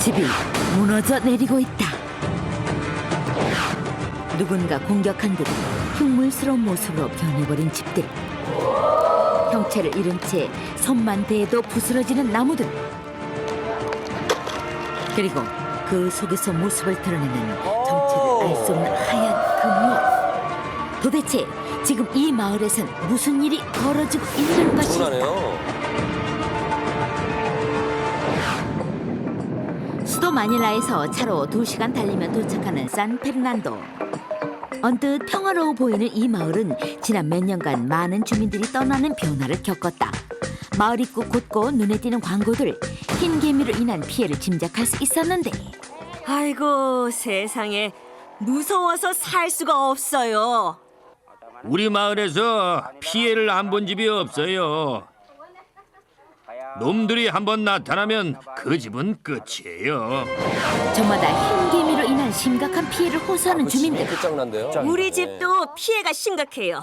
집이 무너져 내리고 있다. 누군가 공격한 듯 흉물스러운 모습으로 변해버린 집들. 형체를 잃은 채 손만 대도 부스러지는 나무들. 그리고 그 속에서 모습을 드러내는 정체를 알 수 없는 하얀 그 무엇. 도대체 지금 이 마을에선 무슨 일이 벌어지고 있는 것일까? 수도 마닐라에서 차로 2시간 달리면 도착하는 산페르난도. 언뜻 평화로워 보이는 이 마을은 지난 몇 년간 많은 주민들이 떠나는 변화를 겪었다. 마을 입구 곳곳 눈에 띄는 광고들, 흰 개미로 인한 피해를 짐작할 수 있었는데, 아이고 세상에, 무서워서 살 수가 없어요. 우리 마을에서 피해를 안 본 집이 없어요. 놈들이 한번 나타나면 그 집은 끝이에요. 저마다 흰 개미로 인한 심각한 피해를 호소하는 주민들. 끝장난데요. 우리 집도 피해가 심각해요.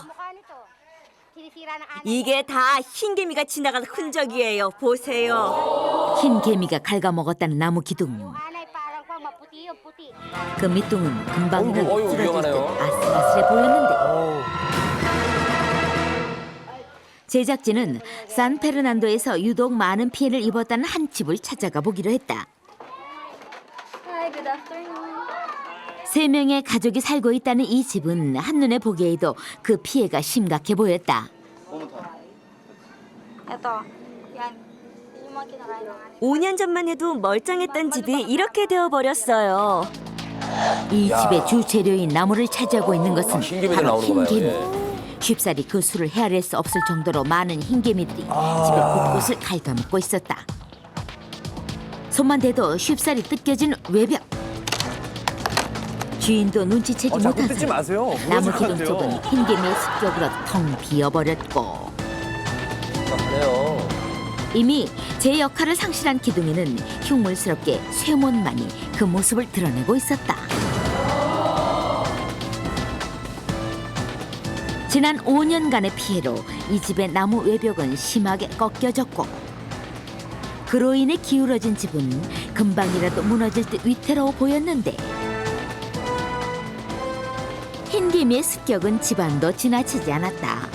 이게 다 흰개미가 지나간 흔적이에요. 보세요. 흰 개미가 갉아먹었다는 나무 기둥. 그 밑둥은 금방이라도 어이구, 쓰러질 듯 위험하네요. 아슬아슬해 보였는데, 제작진은 산페르난도에서 유독 많은 피해를 입었다는 한 집을 찾아가 보기로 했다. 세 명의 가족이 살고 있다는 이 집은 한눈에 보기에도 그 피해가 심각해 보였다. 5년 전만 해도 멀쩡했던 집이 이렇게 되어버렸어요. 이 집의 주재료인 나무를 차지하고 있는 것은 흰개미들 바로 나오는 거 봐요. 흰개미. 쉽사리 그 수를 헤아릴 수 없을 정도로 많은 흰개미들이 집의 곳곳을 갉아먹고 있었다. 손만 대도 쉽사리 뜯겨진 외벽. 주인도 눈치채지 자꾸 못한 뜯지 사이 마세요. 나무 무너질 것 기둥 쪽은 같아요. 흰개미의 습격으로 텅 비어버렸고, 심각하네요. 이미 제 역할을 상실한 기둥에는 흉물스럽게 쇠문만이 그 모습을 드러내고 있었다. 지난 5년간의 피해로 이 집의 나무 외벽은 심하게 꺾여졌고, 그로 인해 기울어진 집은 금방이라도 무너질 듯 위태로워 보였는데, 흰개미의 습격은 집안도 지나치지 않았다.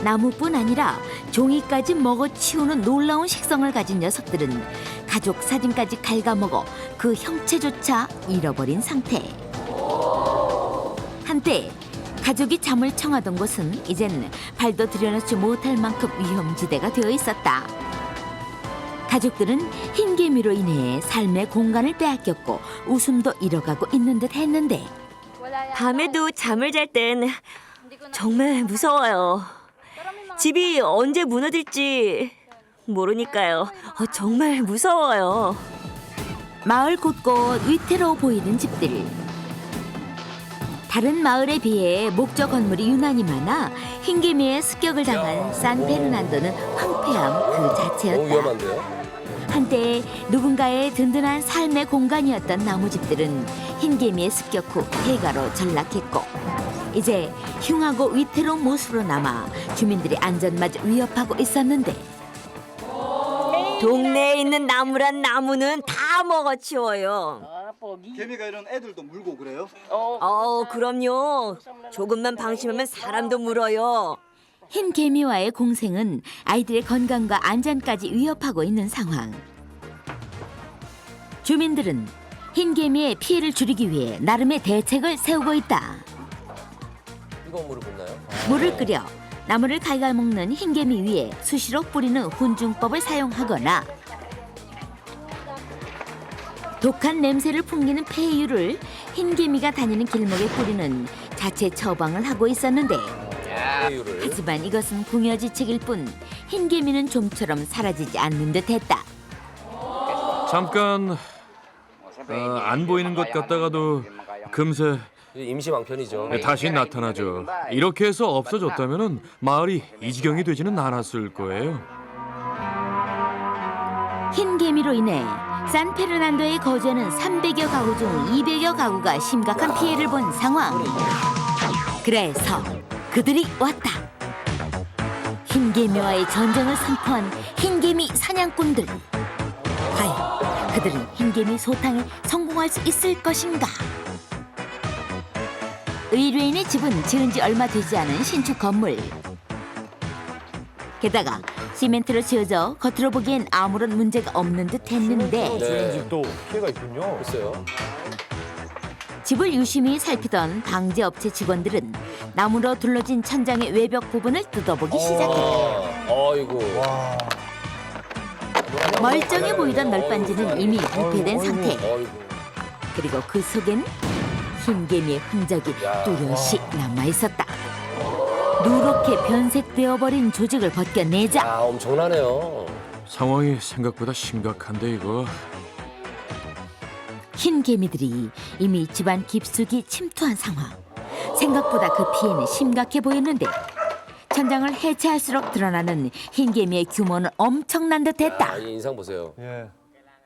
나무뿐 아니라 종이까지 먹어치우는 놀라운 식성을 가진 녀석들은 가족 사진까지 갉아먹어 그 형체조차 잃어버린 상태. 한때 가족이 잠을 청하던 곳은 이젠 발도 들여놓지 못할 만큼 위험지대가 되어 있었다. 가족들은 흰개미로 인해 삶의 공간을 빼앗겼고 웃음도 잃어가고 있는 듯 했는데, 밤에도 잠을 잘 땐 정말 무서워요. 집이 언제 무너질지 모르니까요. 정말 무서워요. 마을 곳곳 위태로워 보이는 집들. 다른 마을에 비해 목조 건물이 유난히 많아 흰개미의 습격을 당한 산페르난도는 황폐함 그 자체였다. 위험한데요. 한때 누군가의 든든한 삶의 공간이었던 나무집들은 흰개미의 습격 후 폐가로 전락했고, 이제 흉하고 위태로운 모습으로 남아 주민들의 안전마저 위협하고 있었는데, 동네에 있는 나무란 나무는 다 먹어치워요. 개미가 이런 애들도 물고 그래요? 그럼요. 조금만 방심하면 사람도 물어요. 흰개미와의 공생은 아이들의 건강과 안전까지 위협하고 있는 상황. 주민들은 흰개미의 피해를 줄이기 위해 나름의 대책을 세우고 있다. 뜨거운 물을 붓나요? 물을 끓여 나무를 갉아먹는 흰개미 위에 수시로 뿌리는 훈증법을 사용하거나, 독한 냄새를 풍기는 폐유를 흰개미가 다니는 길목에 뿌리는 자체 처방을 하고 있었는데, 이유를. 하지만 이것은 궁여지책일 뿐 흰개미는 좀처럼 사라지지 않는 듯했다. 잠깐 안 보이는 것 같다가도 금세 임시 왕편이죠. 다시 나타나죠. 이렇게 해서 없어졌다면 마을이 이 지경이 되지는 않았을 거예요. 흰개미로 인해 산페르난도에 거주하는 300여 가구 중 200여 가구가 심각한 피해를 본 상황. 그래서 그들이 왔다. 흰개미와의 전쟁을 선포한 흰개미 사냥꾼들. 과연 그들은 흰개미 소탕에 성공할 수 있을 것인가? 의뢰인의 집은 지은 지 얼마 되지 않은 신축 건물. 게다가 시멘트로 지어져 겉으로 보기엔 아무런 문제가 없는 듯 했는데 네. 또 피해가 있군요. 글쎄요. 집을 유심히 살피던 방제업체 직원들은 나무로 둘러진 천장의 외벽 부분을 뜯어보기 시작했다. 어이구. 멀쩡해 보이던 널빤지는 이미 부패된 상태. 어이구. 그리고 그 속엔 흰개미의 흔적이 뚜렷이 남아있었다. 누렇게 변색되어버린 조직을 벗겨내자 아, 엄청나네요. 상황이 생각보다 심각한데 이거. 흰개미들이 이미 집안 깊숙이 침투한 상황. 생각보다 그 피해는 심각해 보였는데 천장을 해체할수록 드러나는 흰개미의 규모는 엄청난 듯했다. 아, 이 인상 보세요. 예.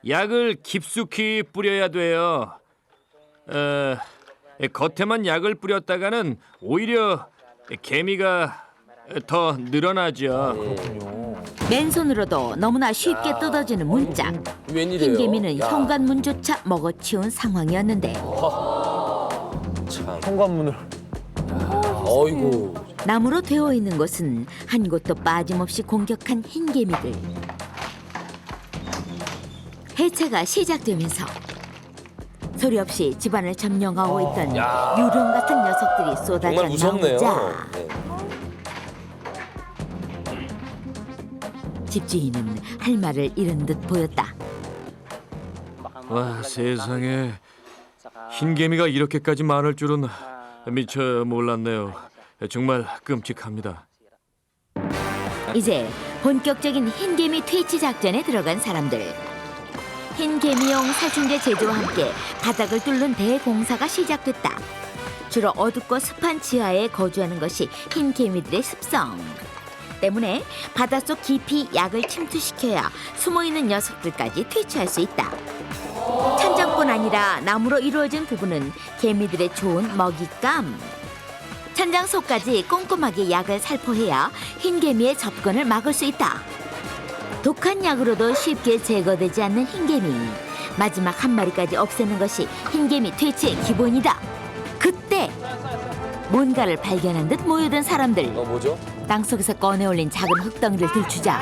약을 깊숙이 뿌려야 돼요. 겉에만 약을 뿌렸다가는 오히려 개미가 더 늘어나죠. 맨손으로도 너무나 쉽게 뜯어지는 문짝. 웬일이에요? 흰개미는 야, 현관문조차 먹어치운 상황이었는데 참. 현관문을. 어이구. 나무로 되어 있는 곳은 한 곳도 빠짐없이 공격한 흰개미들. 해체가 시작되면서 소리 없이 집안을 점령하고 있던 야. 유령 같은 녀석들이 정말 쏟아져 무섭네요. 나오자 네. 집주인은 할 말을 잃은 듯 보였다. 와, 세상에. 흰개미가 이렇게까지 많을 줄은 미처 몰랐네요. 정말 끔찍합니다. 이제 본격적인 흰개미 퇴치 작전에 들어간 사람들. 흰개미용 살충제 제조와 함께 바닥을 뚫는 대공사가 시작됐다. 주로 어둡고 습한 지하에 거주하는 것이 흰개미들의 습성. 때문에 바닷속 깊이 약을 침투시켜야 숨어있는 녀석들까지 퇴치할 수 있다. 천장뿐 아니라 나무로 이루어진 부분은 개미들의 좋은 먹잇감. 천장 속까지 꼼꼼하게 약을 살포해야 흰개미의 접근을 막을 수 있다. 독한 약으로도 쉽게 제거되지 않는 흰개미. 마지막 한 마리까지 없애는 것이 흰개미 퇴치의 기본이다. 그때 뭔가를 발견한 듯 모여든 사람들. 뭐죠? 땅속에서 꺼내올린 작은 흙덩이를 들추자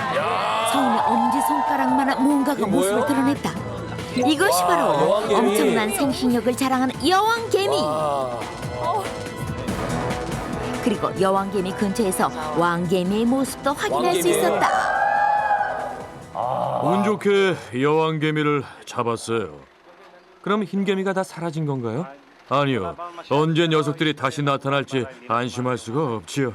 성인의 엄지손가락만한 뭔가가 이게 모습을 뭐예요? 드러냈다. 이것이 바로 여왕개미. 엄청난 생식력을 자랑하는 여왕개미. 아, 그리고 여왕개미 근처에서 왕개미의 모습도 확인할 수 왕개미. 있었다. 운 좋게 여왕개미를 잡았어요. 그럼 흰개미가 다 사라진 건가요? 아니요. 언제 녀석들이 다시 나타날지 안심할 수가 없지요.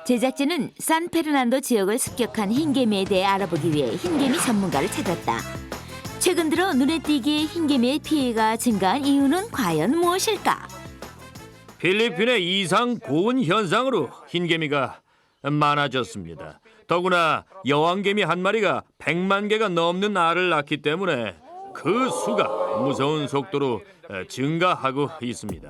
제작진은 산페르난도 지역을 습격한 흰개미에 대해 알아보기 위해 흰개미 전문가를 찾았다. 최근 들어 눈에 띄게 흰개미의 피해가 증가한 이유는 과연 무엇일까? 필리핀의 이상 고온 현상으로 흰개미가 많아졌습니다. 더구나 여왕개미 한 마리가 100만 개가 넘는 알을 낳기 때문에 그 수가 무서운 속도로 증가하고 있습니다.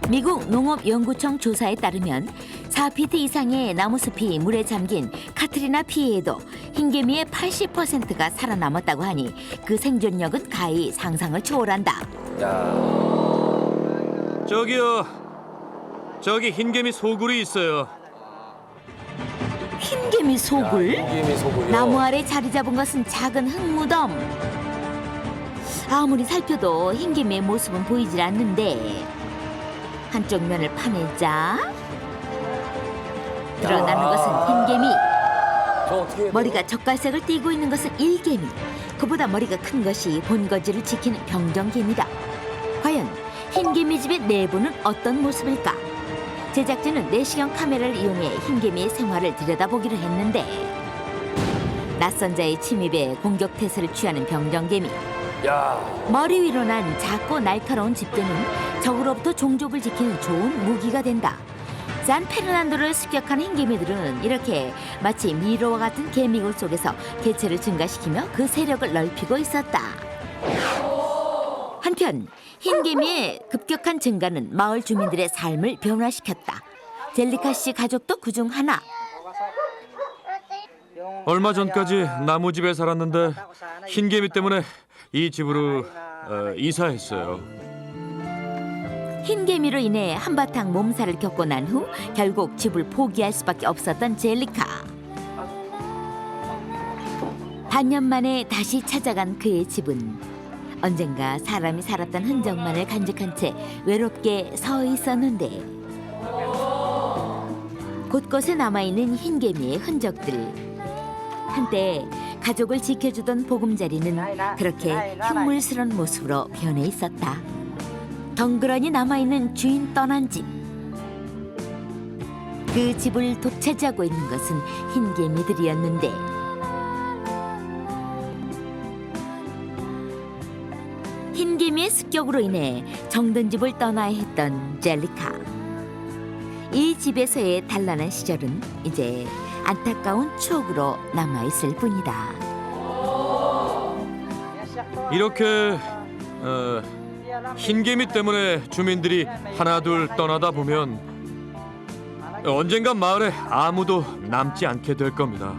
미국 농업연구청 조사에 따르면 4피트 이상의 나무숲이 물에 잠긴 카트리나 피해에도 흰개미의 80%가 살아남았다고 하니 그 생존력은 가히 상상을 초월한다. 저기요, 저기 흰개미 소굴이 있어요. 흰개미 소굴? 흰개미 소굴이요. 나무 아래 자리 잡은 것은 작은 흙무덤. 아무리 살펴도 흰개미의 모습은 보이질 않는데 한쪽 면을 파내자 드러나는 것은 흰개미. 저 어떻게 해야 돼요? 머리가 젓갈색을 띠고 있는 것은 일개미. 그보다 머리가 큰 것이 본거지를 지키는 병정개미다. 과연 흰개미 집의 내부는 어떤 모습일까? 제작진은 내시경 카메라를 이용해 흰개미의 생활을 들여다보기로 했는데 낯선 자의 침입에 공격 태세를 취하는 병정개미. 야, 머리 위로 난 작고 날카로운 집게는 적으로부터 종족을 지키는 좋은 무기가 된다. 산페르난도를 습격한 흰개미들은 이렇게 마치 미로와 같은 개미굴 속에서 개체를 증가시키며 그 세력을 넓히고 있었다. 한편 흰개미의 급격한 증가는 마을 주민들의 삶을 변화시켰다. 젤리카 씨 가족도 그중 하나. 얼마 전까지 나무집에 살았는데 흰개미 때문에 이 집으로 이사했어요. 흰개미로 인해 한바탕 몸살을 겪고 난 후 결국 집을 포기할 수밖에 없었던 젤리카. 반년 만에 다시 찾아간 그의 집은 언젠가 사람이 살았던 흔적만을 간직한 채 외롭게 서 있었는데 곳곳에 남아있는 흰개미의 흔적들. 한때 가족을 지켜주던 보금자리는 그렇게 흉물스런 모습으로 변해 있었다. 덩그러니 남아있는 주인 떠난 집. 그 집을 독차지하고 있는 것은 흰개미들이었는데 흰개미의 습격으로 인해 정든 집을 떠나야 했던 젤리카. 이 집에서의 단란한 시절은 이제 안타까운 추억으로 남아있을 뿐이다. 이렇게 흰개미 때문에 주민들이 하나둘 떠나다 보면 언젠가 마을에 아무도 남지 않게 될 겁니다.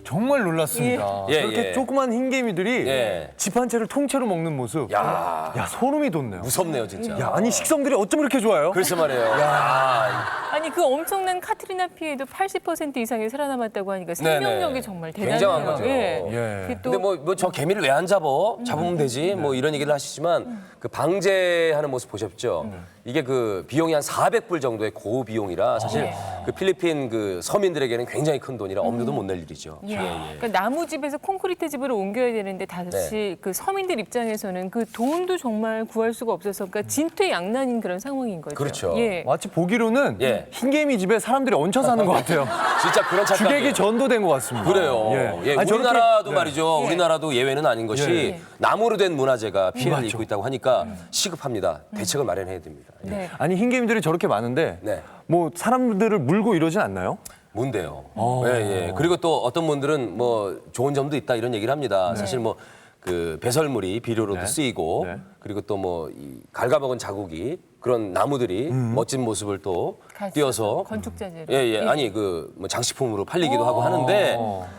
정말 놀랐습니다. 예, 저렇게 예. 조그만 흰개미들이 예. 집 한 채를 통째로 먹는 모습. 야. 야, 소름이 돋네요. 무섭네요, 진짜. 야, 아니 식성들이 어쩜 이렇게 좋아요? 글쎄 말이에요. 야. 아니 그 엄청난 카트리나 피해도 80% 이상이 살아남았다고 하니까 생명력이 네네. 정말 굉장한 대단해요. 거죠. 예. 예. 그게 또 근데 뭐 저 개미를 왜 안 잡어? 잡으면 되지. 뭐 이런 얘기를 하시지만 그 방제하는 모습 보셨죠? 이게 그 비용이 한 400불 정도의 고비용이라 사실 그 필리핀 그 서민들에게는 굉장히 큰 돈이라 엄두도 못 낼 일이죠. 예. 예, 예. 그러니까 나무집에서 콘크리트 집으로 옮겨야 되는데 다시 그 서민들 입장에서는 그 돈도 정말 구할 수가 없어서 그러니까 진퇴양난인 그런 상황인 거죠. 그렇죠. 예. 마치 보기로는 예. 흰개미 집에 사람들이 얹혀 사는 것 같아요. 진짜 그런 착각이 주객이 전도된 것 같습니다. 그래요. 예. 아니, 저렇게- 우리나라도 네. 말이죠. 우리나라도 예외는 아닌 것이 예. 나무로 된 문화재가 피해를 맞죠. 입고 있다고 하니까 시급합니다. 대책을 마련해야 됩니다. 예. 네. 아니 흰개미들이 저렇게 많은데 네. 뭐 사람들을 물고 이러진 않나요? 문대요. 예, 예. 그리고 또 어떤 분들은 뭐 좋은 점도 있다 이런 얘기를 합니다. 사실 뭐 그 배설물이 비료로도 네. 쓰이고 네. 그리고 또 뭐 이 갉아먹은 자국이 그런 나무들이 멋진 모습을 또 갈 띄어서 건축 자재로. 예, 예. 아니 그 뭐 장식품으로 팔리기도 하고 하는데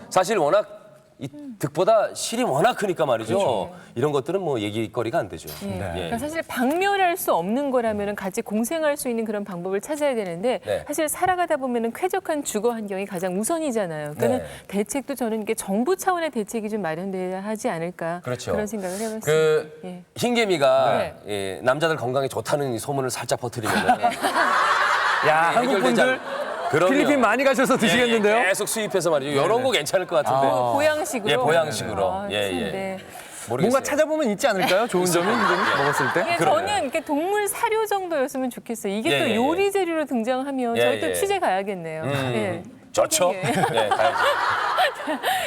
사실 워낙 이 득보다 실이 워낙 크니까 말이죠. 이런 것들은 뭐 얘기거리가 안 되죠. 예. 예. 그러니까 사실 박멸할 수 없는 거라면 같이 공생할 수 있는 그런 방법을 찾아야 되는데 네. 사실 살아가다 보면 쾌적한 주거 환경이 가장 우선이잖아요. 그러니까 네. 대책도 저는 이게 정부 차원의 대책이 좀 마련돼야 하지 않을까 그렇죠. 그런 생각을 해봤습니다. 그 예. 흰개미가 네. 예, 남자들 건강에 좋다는 이 소문을 살짝 퍼뜨리면 야, 해결되지 한국 분들 않- 그럼요. 필리핀 많이 가셔서 드시겠는데요? 예, 계속 수입해서 말이죠. 이런 거 괜찮을 것 같은데. 보양식으로. 예, 보양식으로. 아, 예, 참, 예. 네. 모르겠어요. 뭔가 찾아보면 있지 않을까요? 좋은 점이 흰개미 먹었을 때? 예, 저는 이렇게 동물 사료 정도였으면 좋겠어요. 이게 예, 또 예, 요리 재료로 등장하면 예, 저희 또 예. 취재 가야겠네요. 예. 좋죠. 예. 네, 가야죠.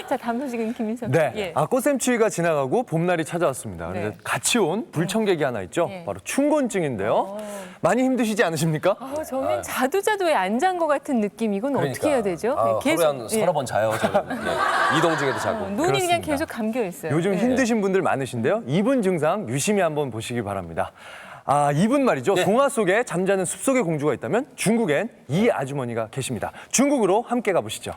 자, 다음 소식은 김인석. 네. 예. 꽃샘추위가 지나가고 봄날이 찾아왔습니다. 그래서 네. 같이 온 불청객이 하나 있죠. 예. 바로 춘곤증인데요. 많이 힘드시지 않으십니까? 저는 자두자두 왜 안 잔 것 같은 느낌 이건 어떻게 해야 되죠? 아, 네, 하루에 한 서너 번 자요, 저는. 예. 이동 중에도 자고. 눈이 그냥 그렇습니다. 계속 감겨 있어요. 요즘 예. 힘드신 분들 많으신데요. 이분 증상 유심히 한번 보시기 바랍니다. 아, 이분 말이죠. 네. 동화 속에 잠자는 숲속의 공주가 있다면 중국엔 이 아주머니가 계십니다. 중국으로 함께 가보시죠.